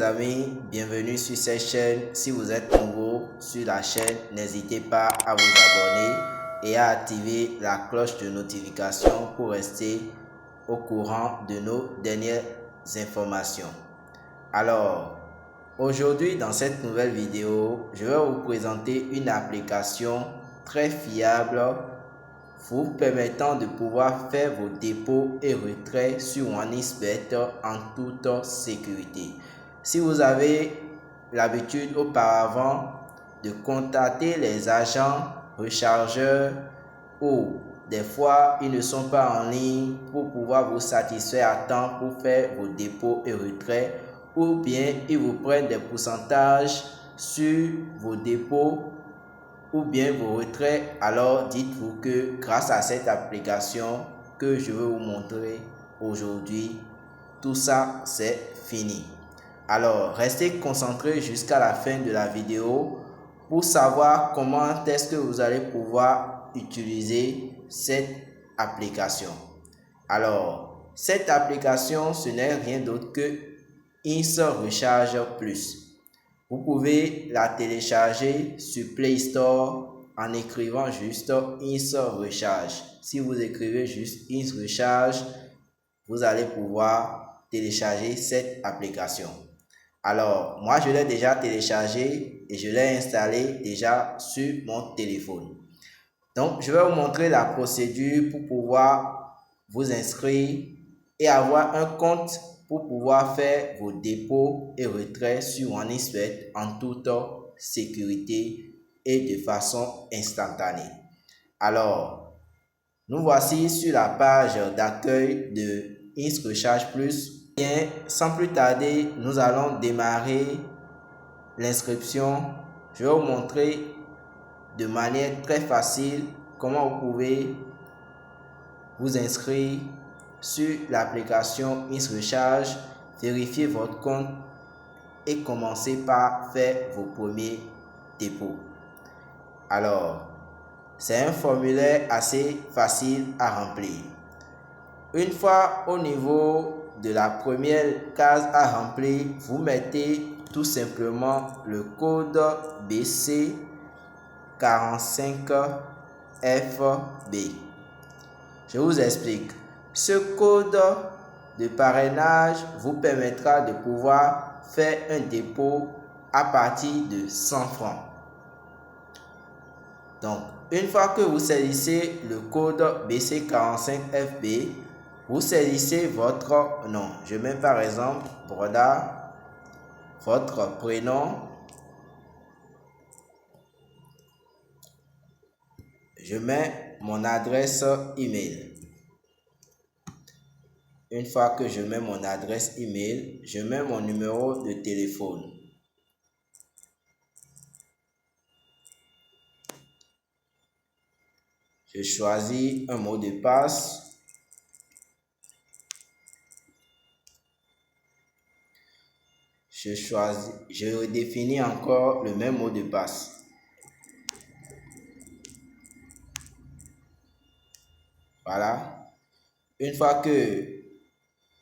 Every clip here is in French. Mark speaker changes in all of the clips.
Speaker 1: amis, bienvenue sur cette chaîne. Si vous êtes nouveau sur la chaîne, n'hésitez pas à vous abonner et à activer la cloche de notification pour rester au courant de nos dernières informations. Alors, aujourd'hui dans cette nouvelle vidéo, je vais vous présenter une application très fiable vous permettant de pouvoir faire vos dépôts et retraits sur OneXBet en toute sécurité. Si vous avez l'habitude auparavant de contacter les agents rechargeurs ou des fois ils ne sont pas en ligne pour pouvoir vous satisfaire à temps pour faire vos dépôts et retraits, ou bien ils vous prennent des pourcentages sur vos dépôts ou bien vos retraits, alors dites-vous que grâce à cette application que je vais vous montrer aujourd'hui, tout ça c'est fini. Alors restez concentrés jusqu'à la fin de la vidéo pour savoir comment est-ce que vous allez pouvoir utiliser cette application. Alors cette application, ce n'est rien d'autre que InsRecharge Plus. Vous pouvez la télécharger sur Play Store en écrivant juste InsRecharge. Si vous écrivez juste InsRecharge, vous allez pouvoir télécharger cette application. Alors, moi je l'ai déjà téléchargé et je l'ai installé déjà sur mon téléphone. Donc, je vais vous montrer la procédure pour pouvoir vous inscrire et avoir un compte pour pouvoir faire vos dépôts et retraits sur OneXBet en toute sécurité et de façon instantanée. Alors, nous voici sur la page d'accueil de InsRecharge Plus. Bien, sans plus tarder, nous allons démarrer l'inscription. Je vais vous montrer de manière très facile comment vous pouvez vous inscrire sur l'application InsRecharge, vérifier votre compte et commencer par faire vos premiers dépôts. Alors, c'est un formulaire assez facile à remplir. Une fois au niveau de la première case à remplir, vous mettez tout simplement le code BC45FB. Je vous explique. Ce code de parrainage vous permettra de pouvoir faire un dépôt à partir de 100 francs. Donc, une fois que vous saisissez le code BC45FB, vous saisissez votre nom. Je mets par exemple Broda, votre prénom. Je mets mon adresse email. Une fois que je mets mon adresse email, je mets mon numéro de téléphone. Je choisis un mot de passe. Je redéfinis encore le même mot de passe. Voilà. Une fois que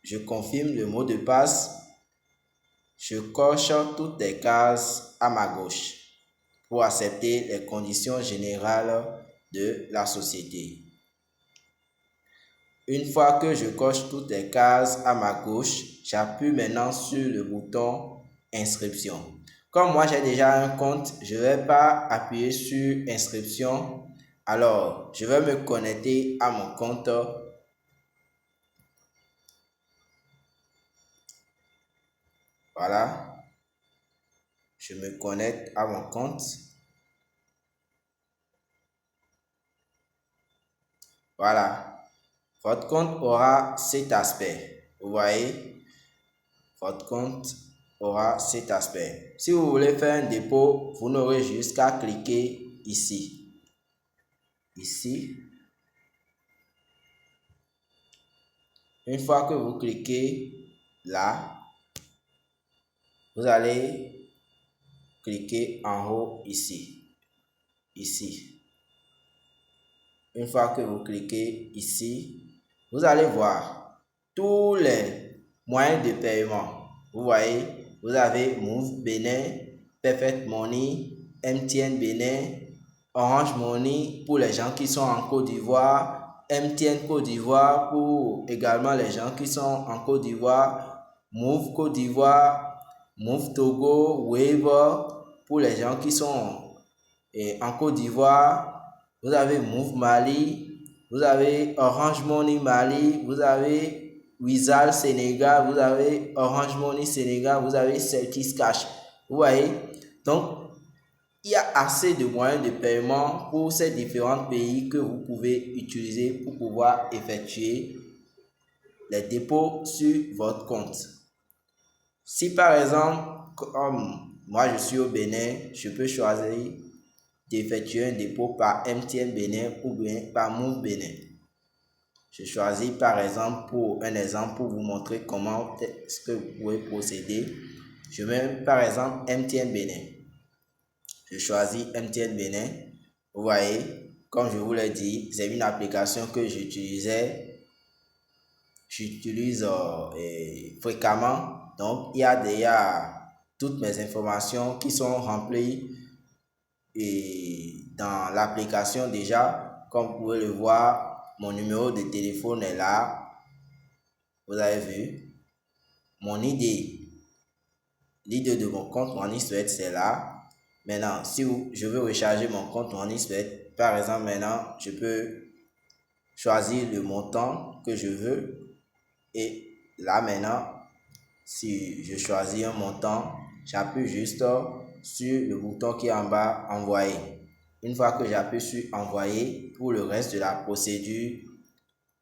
Speaker 1: je confirme le mot de passe, je coche toutes les cases à ma gauche pour accepter les conditions générales de la société. Une fois que je coche toutes les cases à ma gauche, j'appuie maintenant sur le bouton inscription. Comme moi j'ai déjà un compte, je ne vais pas appuyer sur inscription. Alors, je vais me connecter à mon compte. Voilà. Je me connecte à mon compte. Voilà. Votre compte aura cet aspect. Vous voyez, votre compte aura cet aspect. Si vous voulez faire un dépôt, vous n'aurez juste qu'à cliquer ici. Ici. Une fois que vous cliquez là, vous allez cliquer en haut ici. Ici. Une fois que vous cliquez ici, vous allez voir tous les moyens de paiement. Vous voyez, Vous avez Move Bénin, Perfect Money, MTN Bénin, Orange Money pour les gens qui sont en Côte d'Ivoire, MTN Côte d'Ivoire pour également les gens qui sont en Côte d'Ivoire, Move Côte d'Ivoire, Move Togo, Wave pour les gens qui sont en Côte d'Ivoire. Vous avez Move Mali, vous avez Orange Money Mali, vous avez Wizall Sénégal, vous avez Orange Money Sénégal, vous avez Celtics Cash. Vous voyez? Donc, il y a assez de moyens de paiement pour ces différents pays que vous pouvez utiliser pour pouvoir effectuer les dépôts sur votre compte. Si par exemple, comme moi je suis au Bénin, je peux choisir d'effectuer un dépôt par MTN Bénin ou bien par Move Bénin. Je choisis par exemple pour vous montrer comment est-ce que vous pouvez procéder. Je mets par exemple MTN Bénin. Je choisis MTN Bénin. Vous voyez, comme je vous l'ai dit, c'est une application que j'utilise fréquemment. Donc, il y a déjà toutes mes informations qui sont remplies dans l'application déjà. Comme vous pouvez le voir, mon numéro de téléphone est là. Vous avez vu. Mon l'idée de mon compte MoneySweat, c'est là. Maintenant, si je veux recharger mon compte MoneySweat, par exemple, maintenant, je peux choisir le montant que je veux. Et là, maintenant, si je choisis un montant, j'appuie juste sur le bouton qui est en bas, envoyer. Une fois que j'appuie sur envoyer, pour le reste de la procédure,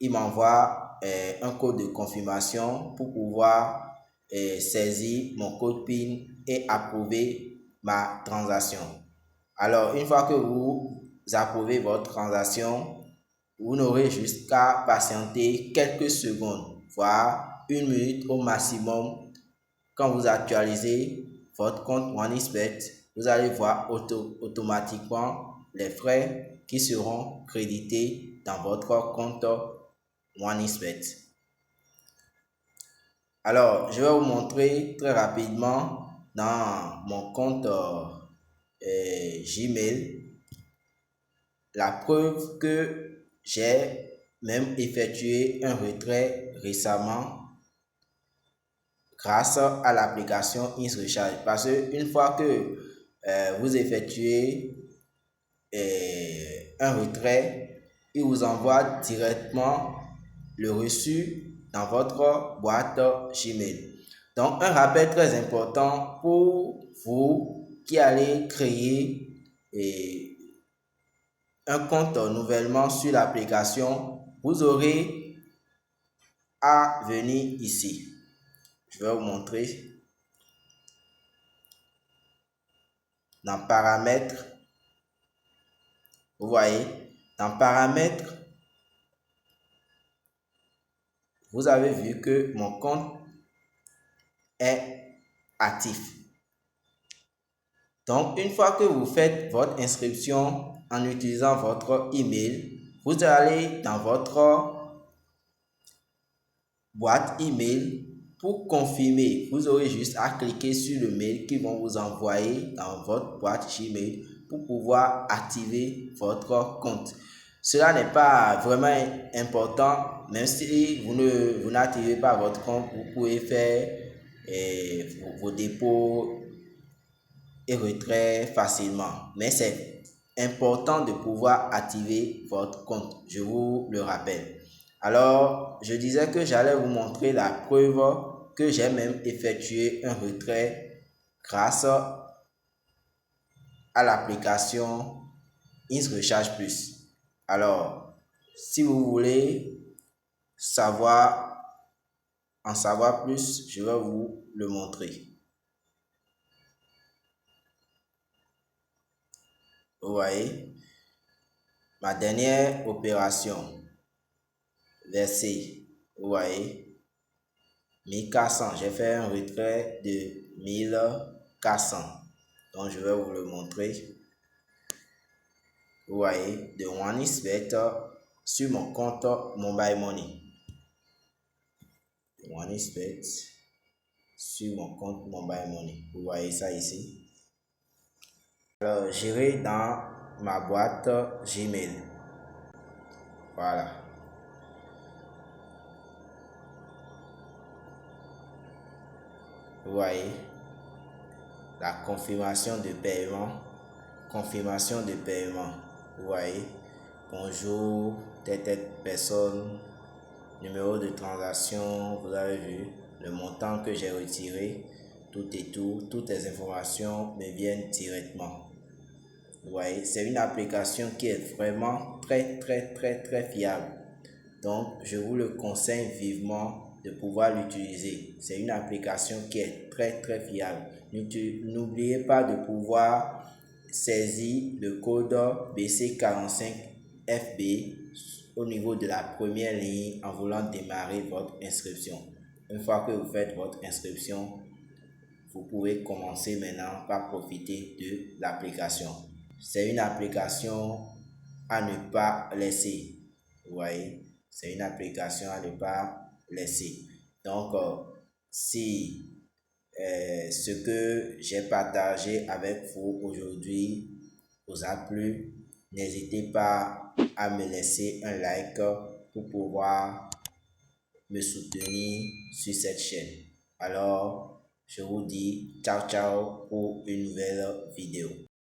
Speaker 1: il m'envoie un code de confirmation pour pouvoir saisir mon code PIN et approuver ma transaction. Alors, une fois que vous approuvez votre transaction, vous n'aurez juste qu'à patienter quelques secondes, voire 1 minute au maximum. Quand vous actualisez votre compte MoneySweat, vous allez voir automatiquement les frais qui seront crédités dans votre compte MoneySweat. Alors, je vais vous montrer très rapidement dans mon compte Gmail la preuve que j'ai même effectué un retrait récemment grâce à l'application InSrecharge. Parce qu'une fois que vous effectuez un retrait, il vous envoie directement le reçu dans votre boîte Gmail. Donc, un rappel très important pour vous qui allez créer un compte nouvellement sur l'application, vous aurez à venir ici. Je vais vous montrer. Dans paramètres, vous voyez, dans paramètres, vous avez vu que mon compte est actif. Donc, une fois que vous faites votre inscription en utilisant votre email, vous allez dans votre boîte email pour confirmer. Vous aurez juste à cliquer sur le mail qu'ils vont vous envoyer dans votre boîte Gmail pour pouvoir activer votre compte. Cela n'est pas vraiment important, même si vous n'activez pas votre compte, vous pouvez faire vos dépôts et retraits facilement. Mais c'est important de pouvoir activer votre compte, je vous le rappelle. Alors, je disais que j'allais vous montrer la preuve que j'ai même effectué un retrait grâce à l'application InSrecharge Plus. Alors, si vous voulez en savoir plus, je vais vous le montrer. Vous voyez, ma dernière opération, versée, vous voyez, 1400. J'ai fait un retrait de 1400. Donc, je vais vous le montrer. Vous voyez, de MoneySweat sur mon compte Mobile Money. MoneySweat. sur mon compte Mobile Money. Vous voyez ça ici. Alors, j'irai dans ma boîte Gmail. Voilà. Vous voyez la confirmation de paiement. Confirmation de paiement. Vous voyez. Bonjour, telle personne. Numéro de transaction, vous avez vu. Le montant que j'ai retiré. Tout et tout. Toutes les informations me viennent directement. Vous voyez, c'est une application qui est vraiment très fiable. Donc, je vous le conseille vivement de pouvoir l'utiliser. C'est une application qui est très fiable. N'oubliez pas de pouvoir saisir le code BC45FB au niveau de la première ligne en voulant démarrer votre inscription. Une fois que vous faites votre inscription, vous pouvez commencer maintenant par profiter de l'application. C'est une application à ne pas laisser. Vous voyez, c'est une application à ne pas laisser. Donc, si ce que j'ai partagé avec vous aujourd'hui vous a plu, n'hésitez pas à me laisser un like pour pouvoir me soutenir sur cette chaîne. Alors, je vous dis ciao pour une nouvelle vidéo.